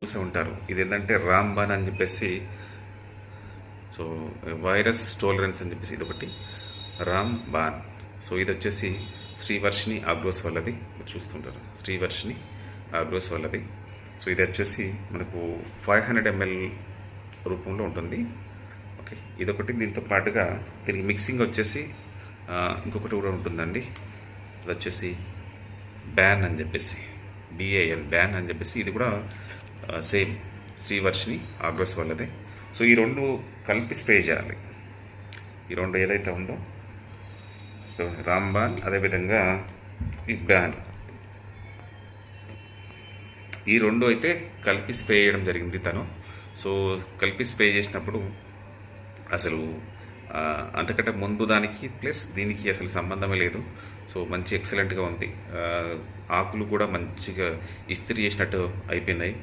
చూసే ఉంటారు. ఇది ఏంటంటే రాంబాన్ అని చెప్పేసి, సో వైరస్ టోలరెన్స్ అని చెప్పేసి ఇదొకటి రాంబాన్. సో ఇది వచ్చేసి శ్రీవర్షిని ఆగ్రోస్ వాళ్ళది, మీరు చూస్తుంటారు శ్రీవర్షిని ఆగ్రోస్ వాళ్ళది. సో ఇది వచ్చేసి మనకు 500 ml రూపంలో ఉంటుంది. ఓకే, ఇదొకటి. దీంతో పాటుగా దీనికి మిక్సింగ్ వచ్చేసి ఇంకొకటి కూడా ఉంటుందండి. అది వచ్చేసి బ్యాన్ అని చెప్పేసి, BAN బ్యాన్ అని చెప్పేసి, ఇది కూడా సేమ్ శ్రీవర్షిని ఆగ్రోస్ వాళ్ళదే. సో ఈ రెండు కలిపి స్ప్రే చేయాలి. ఈ రెండు ఏదైతే ఉందో, సో రాంబాన్ అదేవిధంగా ఈ బ్యాన్, ఈ రెండు అయితే కలిపి స్ప్రే చేయడం జరిగింది తను. సో కలిపి స్ప్రే చేసినప్పుడు అసలు అంతకంటే ముందు దానికి ప్లస్ దీనికి అసలు సంబంధమే లేదు. సో మంచి ఎక్సలెంట్గా ఉంది. ఆకులు కూడా మంచిగా ఇస్త్రీ చేసినట్టు అయిపోయినాయి.